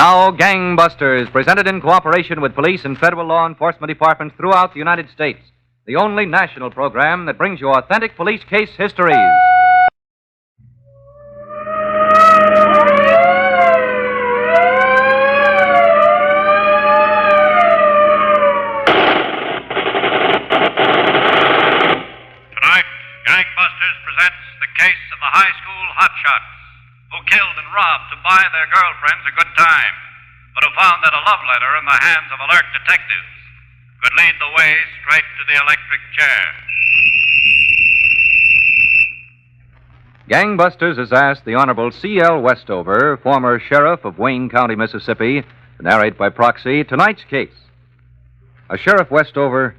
Now, Gangbusters, presented in cooperation with police and federal law enforcement departments throughout the United States. The only national program that brings you authentic police case histories. Tonight, Gangbusters presents the case of the high school Hotshots, who killed and robbed to buy their girlfriends a good time, but who found that a love letter in the hands of alert detectives could lead the way straight to the electric chair. Gangbusters has asked the Honorable C.L. Westover, former sheriff of Wayne County, Mississippi, to narrate by proxy tonight's case. Sheriff Westover,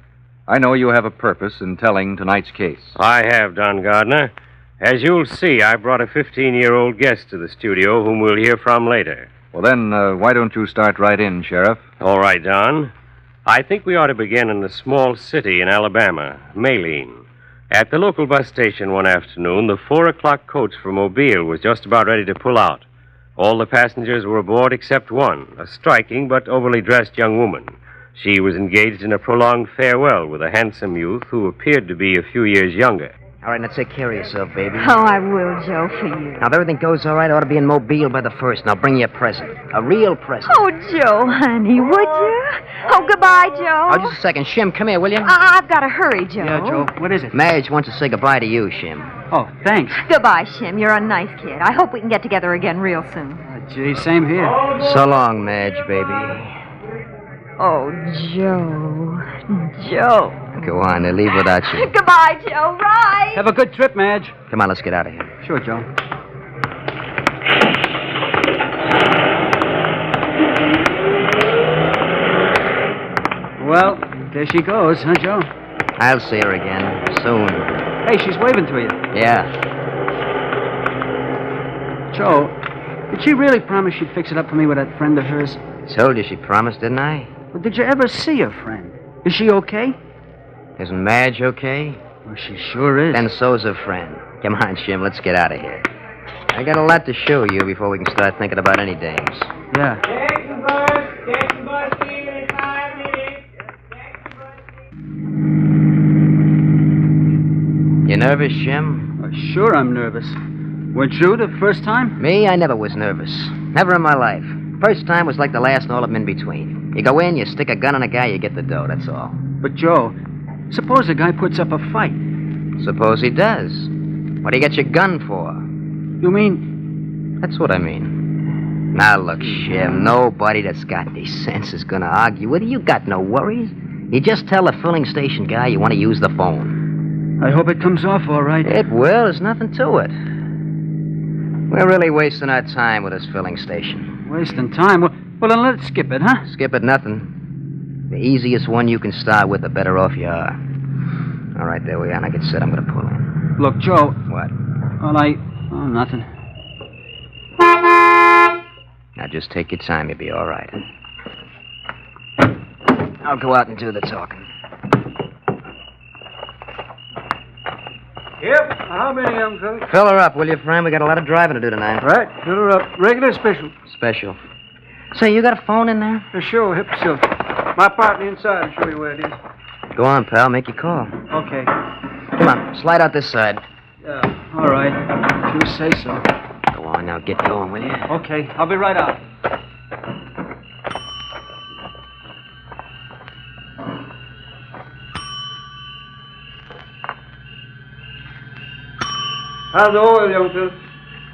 I know you have a purpose in telling tonight's case. I have, Don Gardner. As you'll see, I brought a 15-year-old guest to the studio whom we'll hear from later. Well, then, why don't you start right in, Sheriff? All right, Don. I think we ought to begin in a small city in Alabama, Maline. At the local bus station one afternoon, the 4 o'clock coach for Mobile was just about ready to pull out. All the passengers were aboard except one, a striking but overly dressed young woman. She was engaged in a prolonged farewell with a handsome youth who appeared to be a few years younger. All right, now take care of yourself, baby. Oh, I will, Joe, for you. Now, if everything goes all right, I ought to be in Mobile by the 1st, and I'll bring you a present. A real present. Oh, Joe, honey, would you? Oh, goodbye, Joe. Oh, just a second. Shim, come here, will you? I've got to hurry, Joe. Yeah, Joe, what is it? Madge wants to say goodbye to you, Shim. Oh, thanks. Goodbye, Shim. You're a nice kid. I hope we can get together again real soon. Gee, same here. So long, Madge, baby. Oh, Joe. Joe. Go on, they'll leave without you. Goodbye, Joe. Right. Have a good trip, Madge. Come on, let's get out of here. Sure, Joe. Well, there she goes, huh, Joe? I'll see her again soon. Hey, she's waving to you. Yeah. Joe, did she really promise she'd fix it up for me with that friend of hers? Told you she promised, didn't I? Well, did you ever see her friend? Is she okay? Isn't Madge okay? Well, she sure is. Then so's her friend. Come on, Shim, let's get out of here. I got a lot to show you before we can start thinking about any dames. Yeah. Jackson bus, leaving in 5 minutes. Jackson bus. You nervous, Shim? Sure I'm nervous. Weren't you the first time? Me, I never was nervous. Never in my life. First time was like the last and all of them in between. You go in, you stick a gun on a guy, you get the dough, that's all. But, Joe, suppose a guy puts up a fight. Suppose he does. What do you get your gun for? You mean... That's what I mean. Now, look, Shim, nobody that's got any sense is gonna argue with you. You got no worries. You just tell the filling station guy you want to use the phone. I hope it comes off all right. It will. There's nothing to it. We're really wasting our time with this filling station. Wasting time? Well, then let's skip it, huh? Skip it, nothing. The easiest one you can start with, the better off you are. All right, there we are. Like I said, I'm going to pull in. Look, Joe. What? Well, Oh, nothing. Now, just take your time. You'll be all right. I'll go out and do the talking. Yep, how many of them, Coach? Fill her up, will you, friend? We got a lot of driving to do tonight. Right, fill her up. Regular special. Special. Say, you got a phone in there? Sure, help yourself. My partner inside will show you where it is. Go on, pal. Make your call. Okay. Come on. Slide out this side. Yeah. All right. You say so. Go on now. Get going, will you? Okay, I'll be right out. How's the oil, young fellow?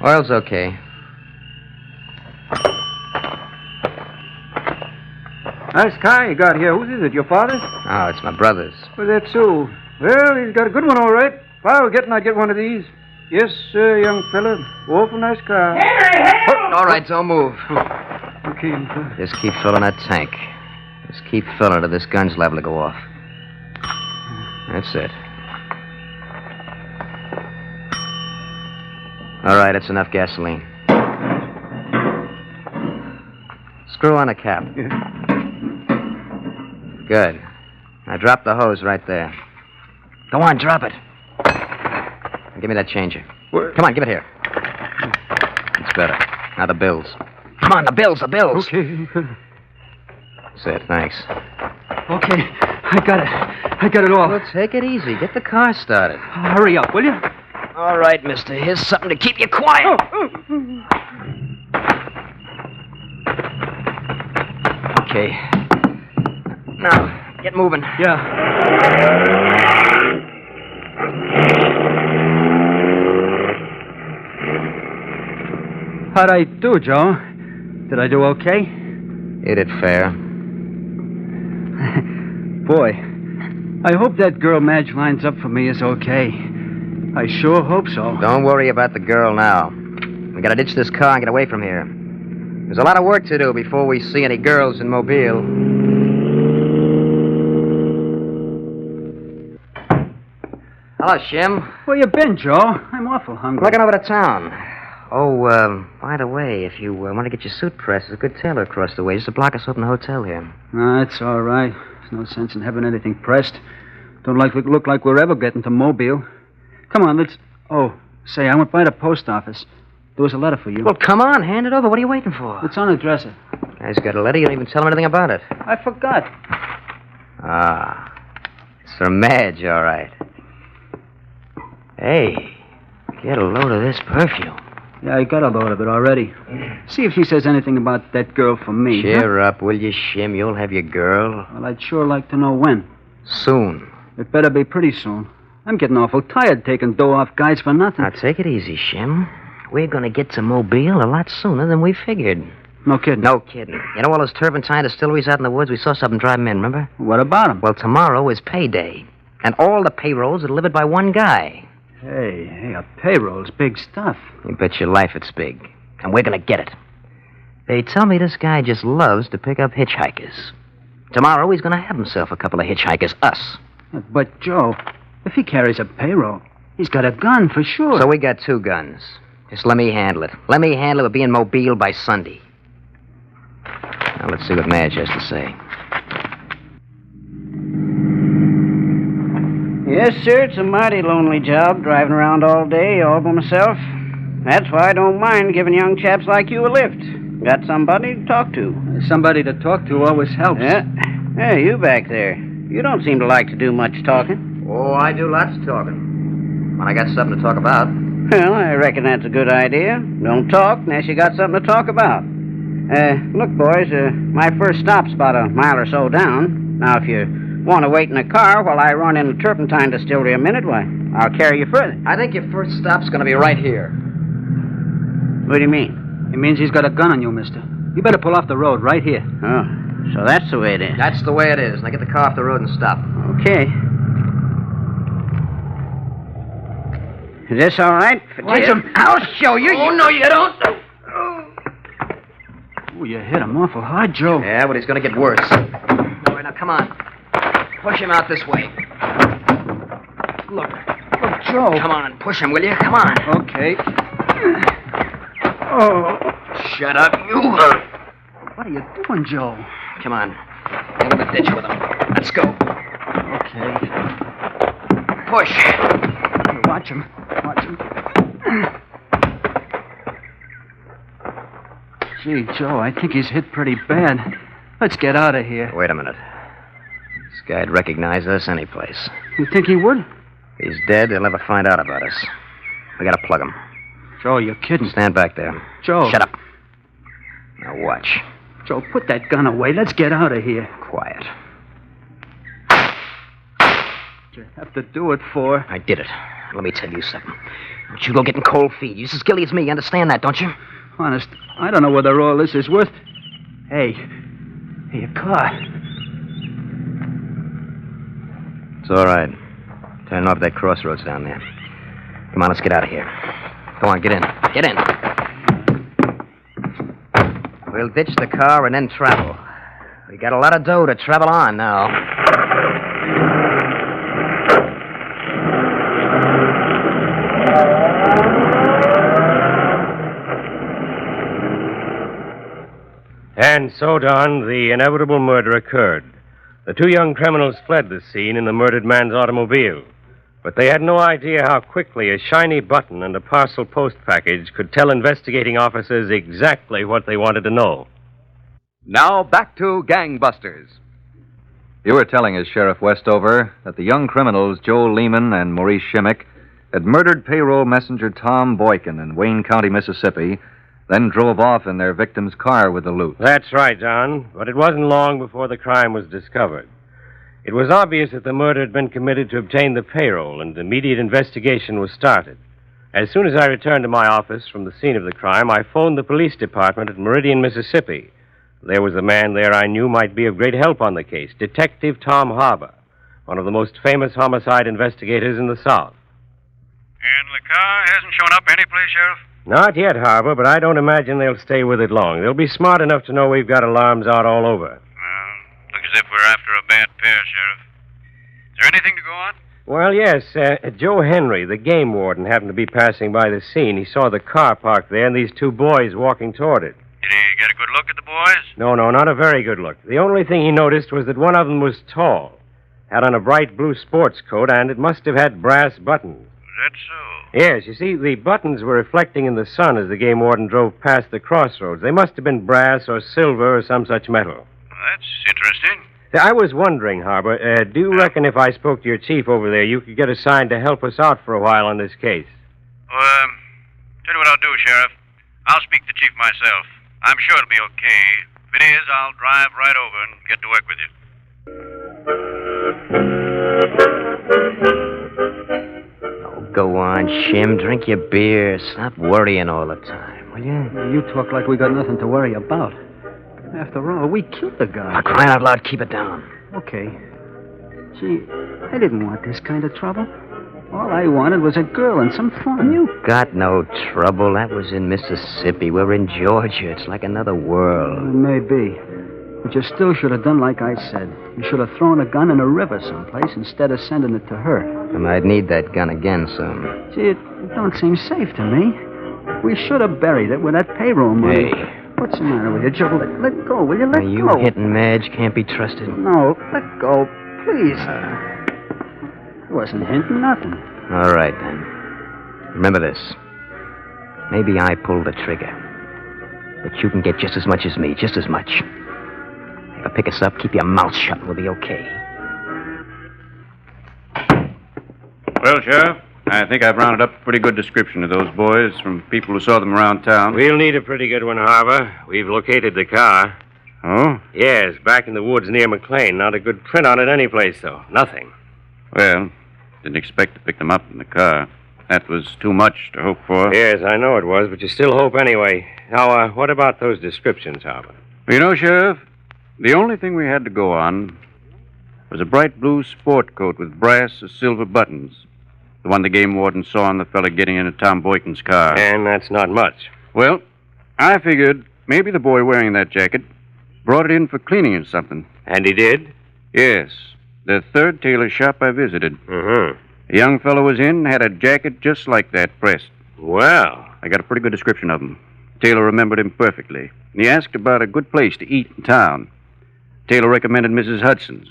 Oil's okay. Nice car you got here. Whose is it, your father's? Oh, it's my brother's. Well, that's so. Well, he's got a good one, all right. If I were getting, I'd get one of these. Yes, sir, young fella. Awful nice car. All right, don't move. Okay, young fella. Just keep filling that tank. Just keep filling till this gun's liable to go off. That's it. All right, it's enough gasoline. Screw on the cap. Yeah. Good. Now drop the hose right there. Go on, drop it. Give me that changer. What? Come on, give it here. It's better. Now the bills. Come on, the bills. Okay. That's it, thanks. Okay, I got it. I got it all. Well, take it easy. Get the car started. Hurry up, will you? All right, mister. Here's something to keep you quiet. Okay. Now, get moving. Yeah. How'd I do, Joe? Did I do okay? You did fair. Boy, I hope that girl Madge lines up for me is okay. I sure hope so. Don't worry about the girl now. We gotta ditch this car and get away from here. There's a lot of work to do before we see any girls in Mobile. Hello, Shim. Where you been, Joe? I'm awful hungry. Looking over to town. Oh, by the way, if you want to get your suit pressed, there's a good tailor across the way, just a block or so from the hotel here. No, it's all right. There's no sense in having anything pressed. Don't look like we're ever getting to Mobile. Come on, let's... Oh, say, I went by the post office. There was a letter for you. Well, come on, hand it over. What are you waiting for? It's on the dresser. Guy's got a letter. You don't even tell him anything about it. I forgot. Ah, it's from Madge, all right. Hey, get a load of this perfume. Yeah, I got a load of it already. See if she says anything about that girl for me. Cheer up, will you, Shim? You'll have your girl. Well, I'd sure like to know when. Soon. It better be pretty soon. I'm getting awful tired taking dough off guys for nothing. Now, take it easy, Shim. We're going to get to Mobile a lot sooner than we figured. No kidding. No kidding. You know all those turpentine distilleries out in the woods? We saw something drive them in, remember? What about them? Well, tomorrow is payday. And all the payrolls are delivered by one guy. Hey, a payroll's big stuff. You bet your life it's big. And we're going to get it. They tell me this guy just loves to pick up hitchhikers. Tomorrow he's going to have himself a couple of hitchhikers, us. But, Joe, if he carries a payroll, he's got a gun for sure. So we got 2 guns. Just let me handle it. Let me handle it. We'll be in Mobile by Sunday. Now, let's see what Madge has to say. Yes, sir, it's a mighty lonely job, driving around all day, all by myself. That's why I don't mind giving young chaps like you a lift. Got somebody to talk to. Somebody to talk to always helps. Yeah. Hey, you back there. You don't seem to like to do much talking. Oh, I do lots of talking. When I got something to talk about. Well, I reckon that's a good idea. Don't talk unless you got something to talk about. Look, boys, my first stop's about a mile or so down. Now, if you want to wait in the car while I run in the turpentine distillery a minute, why, I'll carry you further. I think your first stop's going to be right here. What do you mean? It means he's got a gun on you, mister. You better pull off the road right here. Oh, so that's the way it is. That's the way it is. Now get the car off the road and stop. Okay. Is this all right? Watch him. I'll show you. Oh, no, you don't. Oh, you hit him awful hard, Joe. Yeah, but he's going to get worse. All right, now come on. Push him out this way. Look, Joe. Come on, push him, will you? Come on. Okay. Oh. Shut up, you. What are you doing, Joe? Come on. Into the ditch with him. Let's go. Okay. Push. Watch him. Watch him. Gee, Joe, I think he's hit pretty bad. Let's get out of here. Wait a minute. This guy'd recognize us any place. You think he would? If he's dead, they'll never find out about us. We gotta plug him. Joe, you're kidding. Stand back there. Joe. Shut up. Now watch. Joe, put that gun away. Let's get out of here. Quiet. What'd you have to do it for? I did it. Let me tell you something. Don't you go getting cold feet. You're just as guilty as me. You understand that, don't you? Honest, I don't know whether all this is worth... Hey, your car. It's all right. Turn off that crossroads down there. Come on, let's get out of here. Go on, get in. Get in. We'll ditch the car and then travel. We got a lot of dough to travel on now. And so, Don, the inevitable murder occurred. The 2 young criminals fled the scene in the murdered man's automobile. But they had no idea how quickly a shiny button and a parcel post package could tell investigating officers exactly what they wanted to know. Now back to Gangbusters. You were telling us, Sheriff Westover, that the young criminals Joe Lehman and Maurice Shimmick had murdered payroll messenger Tom Boykin in Wayne County, Mississippi, then drove off in their victim's car with the loot. That's right, John. But it wasn't long before the crime was discovered. It was obvious that the murder had been committed to obtain the payroll, and immediate investigation was started. As soon as I returned to my office from the scene of the crime, I phoned the police department at Meridian, Mississippi. There was a man there I knew might be of great help on the case, Detective Tom Harbour, one of the most famous homicide investigators in the South. And the car hasn't shown up anyplace, Sheriff? Not yet, Harbour, but I don't imagine they'll stay with it long. They'll be smart enough to know we've got alarms out all over. Look as if we're after a bad pair, Sheriff. Is there anything to go on? Well, yes. Joe Henry, the game warden, happened to be passing by the scene. He saw the car parked there and these two boys walking toward it. Did he get a good look at the boys? No, not a very good look. The only thing he noticed was that one of them was tall, had on a bright blue sports coat, and it must have had brass buttons. Is that so? Yes, you see, the buttons were reflecting in the sun as the game warden drove past the crossroads. They must have been brass or silver or some such metal. That's interesting. I was wondering, Harbour, do you reckon if I spoke to your chief over there, you could get assigned to help us out for a while on this case? Tell you what I'll do, Sheriff. I'll speak to Chief myself. I'm sure it'll be okay. If it is, I'll drive right over and get to work with you. Oh, go on, Shim. Drink your beer. Stop worrying all the time, will you? You talk like we got nothing to worry about. After all, we killed the guy. For crying out loud, keep it down. Okay. Gee, I didn't want this kind of trouble. All I wanted was a girl and some fun. You got no trouble. That was in Mississippi. We're in Georgia. It's like another world. Maybe. But you still should have done like I said. You should have thrown a gun in a river someplace instead of sending it to her. And I'd need that gun again soon. Gee, it don't seem safe to me. We should have buried it with that payroll money. Hey. What's the matter with you, Joe? Let go, will you? Let Are you go. hitting Madge? Can't be trusted. No, let go, please. I wasn't hinting nothing. All right, then. Remember this. Maybe I pulled the trigger. But you can get just as much as me, just as much. If I pick us up, keep your mouth shut and we'll be okay. Well, Sheriff, I think I've rounded up a pretty good description of those boys from people who saw them around town. We'll need a pretty good one, Harbour. We've located the car. Oh? Yes, back in the woods near McLean. Not a good print on it any place, though. Nothing. Well, didn't expect to pick them up in the car. That was too much to hope for. Yes, I know it was, but you still hope anyway. Now, what about those descriptions, Harbour? You know, Sheriff, the only thing we had to go on was a bright blue sport coat with brass or silver buttons. The one the game warden saw on the fella getting into Tom Boykin's car. And that's not much. Well, I figured maybe the boy wearing that jacket brought it in for cleaning or something. And he did? Yes. The third tailor shop I visited. Mm-hmm. A young fellow was in, had a jacket just like that pressed. Well. I got a pretty good description of him. Taylor remembered him perfectly. And he asked about a good place to eat in town. Taylor recommended Mrs. Hudson's.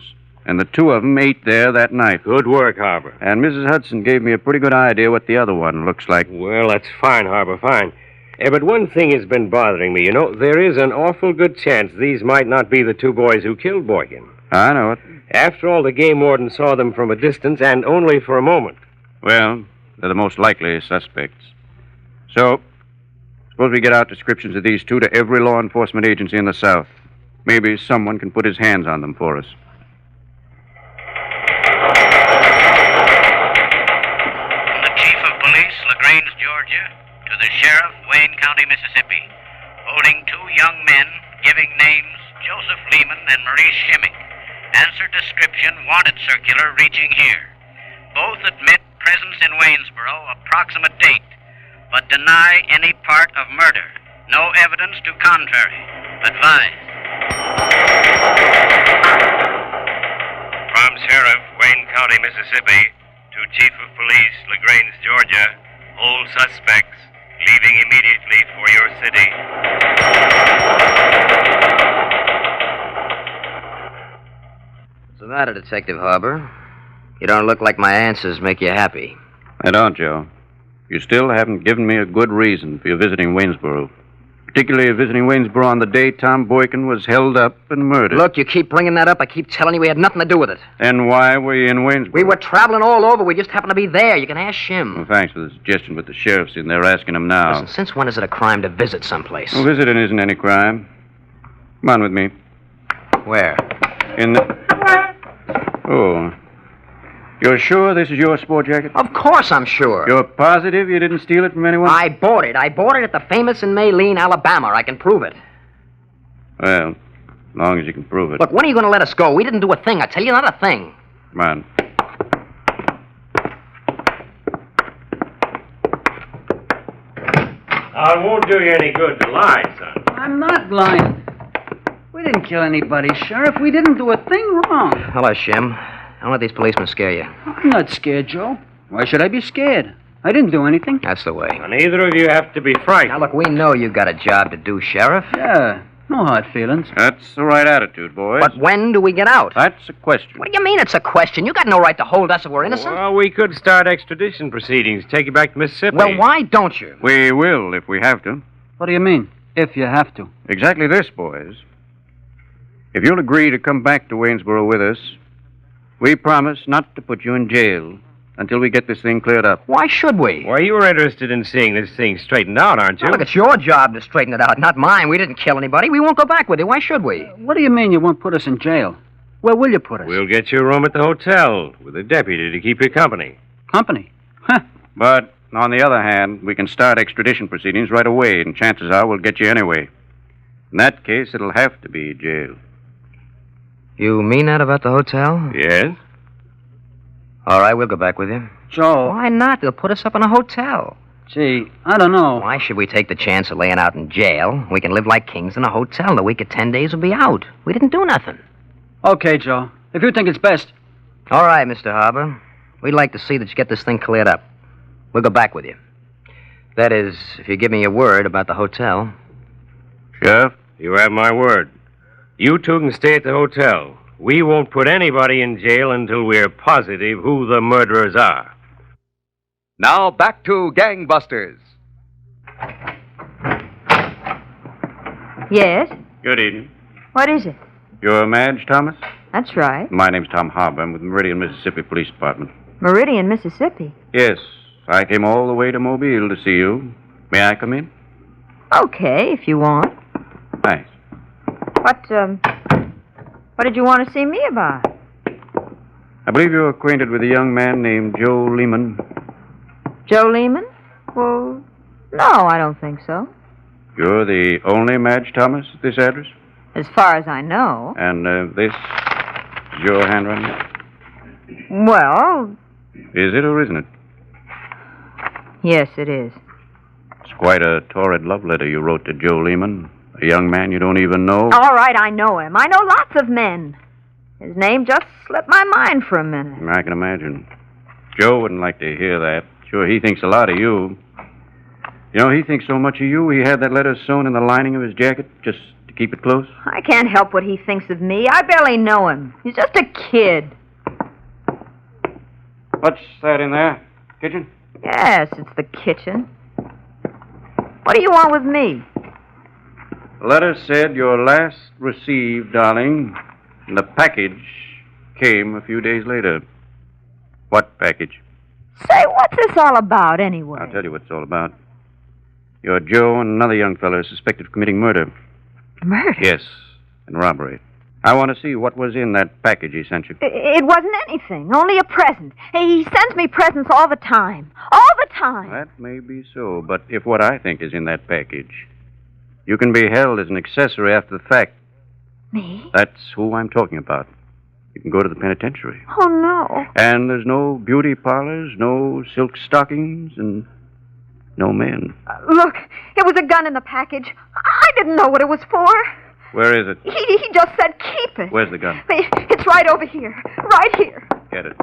And the two of them ate there that night. Good work, Harbour. And Mrs. Hudson gave me a pretty good idea what the other one looks like. Well, that's fine, Harbour, fine. But one thing has been bothering me. You know, there is an awful good chance these might not be the two boys who killed Boykin. I know it. After all, the game warden saw them from a distance and only for a moment. Well, they're the most likely suspects. So, suppose we get out descriptions of these two to every law enforcement agency in the South. Maybe someone can put his hands on them for us. LaGrange, Georgia, to the sheriff, Wayne County, Mississippi, holding two young men, giving names Joseph Lehman and Maurice Shimmick. Answer description, wanted circular reaching here. Both admit presence in Waynesboro, approximate date, but deny any part of murder. No evidence to contrary. Advise. From Sheriff, Wayne County, Mississippi, to Chief of Police, LaGrange, Georgia, all suspects leaving immediately for your city. What's the matter, Detective Harbour? You don't look like my answers make you happy. I don't, Joe. You still haven't given me a good reason for your visiting Waynesboro. Particularly visiting Waynesboro on the day Tom Boykin was held up and murdered. Look, you keep bringing that up. I keep telling you we had nothing to do with it. Then why were you in Waynesboro? We were traveling all over. We just happened to be there. You can ask Shim. Well, thanks for the suggestion, but the sheriff's in there asking him now. Listen, since when is it a crime to visit someplace? Well, visiting isn't any crime. Come on with me. Where? In the... Oh. You're sure this is your sport jacket? Of course I'm sure. You're positive you didn't steal it from anyone? I bought it. I bought it at the famous in Maylene, Alabama. I can prove it. Well, as long as you can prove it. Look, when are you going to let us go? We didn't do a thing. I tell you, not a thing. Come on. It won't do you any good to lie, son. I'm not lying. We didn't kill anybody, Sheriff. We didn't do a thing wrong. Hello, Shim. Don't let these policemen scare you. I'm not scared, Joe. Why should I be scared? I didn't do anything. That's the way. Well, neither of you have to be frightened. Now, look, we know you got a job to do, Sheriff. Yeah, no hard feelings. That's the right attitude, boys. But when do we get out? That's a question. What do you mean it's a question? You got no right to hold us if we're innocent. Well, we could start extradition proceedings, take you back to Mississippi. Well, why don't you? We will if we have to. What do you mean, if you have to? Exactly this, boys. If you'll agree to come back to Waynesboro with us, we promise not to put you in jail until we get this thing cleared up. Why should we? Well, you were interested in seeing this thing straightened out, aren't you? Well, look, it's your job to straighten it out, not mine. We didn't kill anybody. We won't go back with you. Why should we? What do you mean you won't put us in jail? Where will you put us? We'll get you a room at the hotel with a deputy to keep you company. Company? Huh. But, on the other hand, we can start extradition proceedings right away, and chances are we'll get you anyway. In that case, it'll have to be jail. You mean that about the hotel? Yes? All right, we'll go back with you. Joe. Why not? They'll put us up in a hotel. Gee, I don't know. Why should we take the chance of laying out in jail? We can live like kings in a hotel. The week of 10 days will be out. We didn't do nothing. Okay, Joe. If you think it's best. All right, Mr. Harbour. We'd like to see that you get this thing cleared up. We'll go back with you. That is, if you give me your word about the hotel. Sheriff? You have my word. You two can stay at the hotel. We won't put anybody in jail until we're positive who the murderers are. Now back to Gangbusters. Yes? Good evening. What is it? You're Madge Thomas? That's right. My name's Tom Harbour. I'm with the Meridian, Mississippi Police Department. Meridian, Mississippi. Yes, I came all the way to Mobile to see you. May I come in? Okay, if you want. Thanks. What did you want to see me about? I believe you're acquainted with a young man named Joe Lehman. Joe Lehman? Well, no, I don't think so. You're the only Madge Thomas at this address? As far as I know. And this is your handwriting? Well, Is it or isn't it? yes, it is. It's quite a torrid love letter you wrote to Joe Lehman, a young man you don't even know. All right, I know him. I know lots of men. His name just slipped my mind for a minute. I can imagine. Joe wouldn't like to hear that. Sure, he thinks a lot of you. You know, he thinks so much of you, he had that letter sewn in the lining of his jacket just to keep it close. I can't help what he thinks of me. I barely know him. He's just a kid. What's that in there? Kitchen? Yes, it's the kitchen. What do you want with me? The letter said your last received, darling, and the package came a few days later. What package? Say, what's this all about, anyway? I'll tell you what it's all about. You're Joe and another young fellow suspected of committing murder. Murder? Yes, and robbery. I want to see what was in that package he sent you. It wasn't anything, only a present. He sends me presents all the time. All the time. That may be so, but if what I think is in that package, you can be held as an accessory after the fact. Me? That's who I'm talking about. You can go to the penitentiary. Oh, no. And there's no beauty parlors, no silk stockings, and no men. Look, it was a gun in the package. I didn't know what it was for. Where is it? He just said keep it. Where's the gun? It's right over here. Right here. Get it.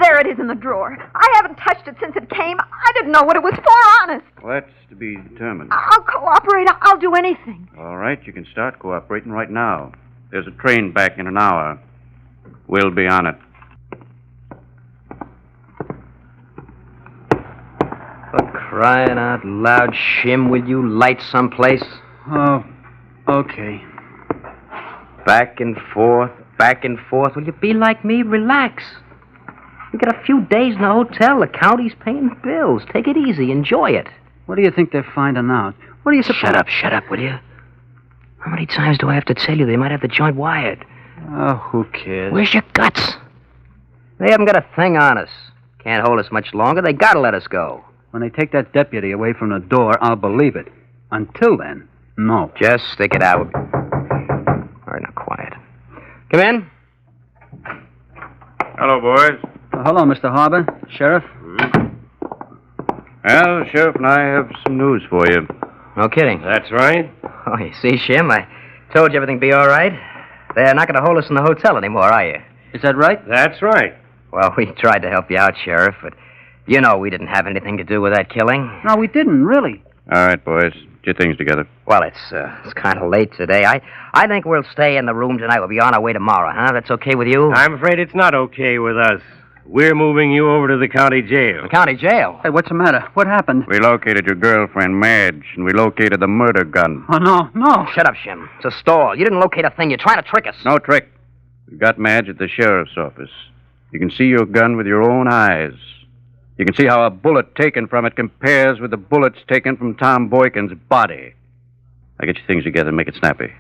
There it is in the drawer. I haven't touched it since it came. I didn't know what it was for, honest. Well, that's to be determined. I'll cooperate. I'll do anything. All right, you can start cooperating right now. There's a train back in an hour. We'll be on it. Crying out loud, Shim, will you light someplace? Oh, okay. Back and forth, back and forth. Will you be like me? Relax. You got a few days in the hotel. The county's paying the bills. Take it easy. Enjoy it. What do you think they're finding out? What do you suppose? Shut up, will you? How many times do I have to tell you they might have the joint wired? Oh, who cares? Where's your guts? They haven't got a thing on us. Can't hold us much longer. They gotta let us go. When they take that deputy away from the door, I'll believe it. Until then, no. Just stick it out. All right, now quiet. Come in. Hello, boys. Hello, Mr. Harbour. Sheriff. Well, the sheriff and I have some news for you. No kidding. That's right. Oh, you see, Shim, I told you everything would be all right. They're not going to hold us in the hotel anymore, are you? Is that right? That's right. Well, we tried to help you out, Sheriff, but you know we didn't have anything to do with that killing. No, we didn't, really. All right, boys. Get your things together. Well, it's kind of late today. I think we'll stay in the room tonight. We'll be on our way tomorrow, huh? That's okay with you? I'm afraid it's not okay with us. We're moving you over to the county jail. The county jail? Hey, what's the matter? What happened? We located your girlfriend, Madge, and we located the murder gun. Oh, no. Shut up, Shim. It's a stall. You didn't locate a thing. You're trying to trick us. No trick. We got Madge at the sheriff's office. You can see your gun with your own eyes. You can see how a bullet taken from it compares with the bullets taken from Tom Boykin's body. Now get your things together and make it snappy.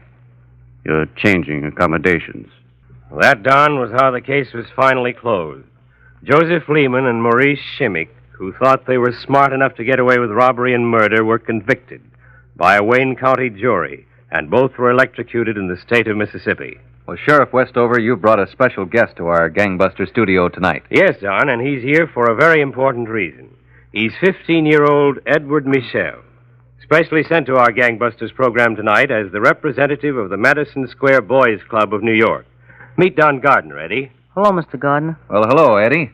You're changing accommodations. Well, that, Don, was how the case was finally closed. Joseph Lehman and Maurice Shimmick, who thought they were smart enough to get away with robbery and murder, were convicted by a Wayne County jury, and both were electrocuted in the state of Mississippi. Well, Sheriff Westover, you brought a special guest to our gangbuster studio tonight. Yes, Don, and he's here for a very important reason. He's 15-year-old Edward Michel, specially sent to our Gangbusters program tonight as the representative of the Madison Square Boys Club of New York. Meet Don Gardner, Eddie. Hello, Mr. Gardner. Well, hello, Eddie.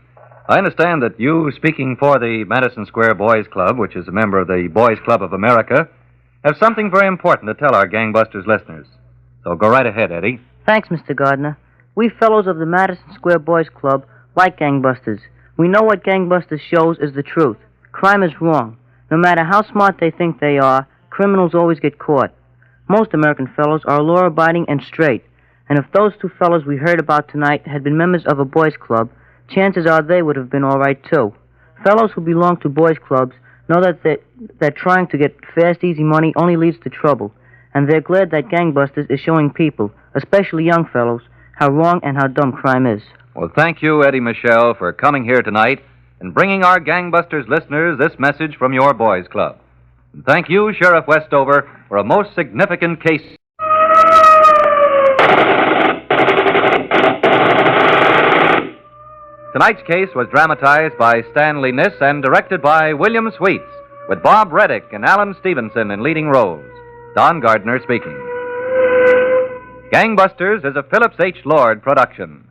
I understand that you, speaking for the Madison Square Boys Club, which is a member of the Boys Club of America, have something very important to tell our Gangbusters listeners. So go right ahead, Eddie. Thanks, Mr. Gardner. We fellows of the Madison Square Boys Club like gangbusters. We know what gangbusters shows is the truth. Crime is wrong. No matter how smart they think they are, criminals always get caught. Most American fellows are law-abiding and straight. And if those two fellows we heard about tonight had been members of a boys' club, chances are they would have been all right, too. Fellows who belong to boys' clubs know that trying to get fast, easy money only leads to trouble. And they're glad that Gangbusters is showing people, especially young fellows, how wrong and how dumb crime is. Well, thank you, Eddie Michel, for coming here tonight and bringing our Gangbusters listeners this message from your boys' club. And thank you, Sheriff Westover, for a most significant case. Tonight's case was dramatized by Stanley Niss and directed by William Sweets, with Bob Reddick and Alan Stevenson in leading roles. Don Gardner speaking. Gangbusters is a Phillips H. Lord production.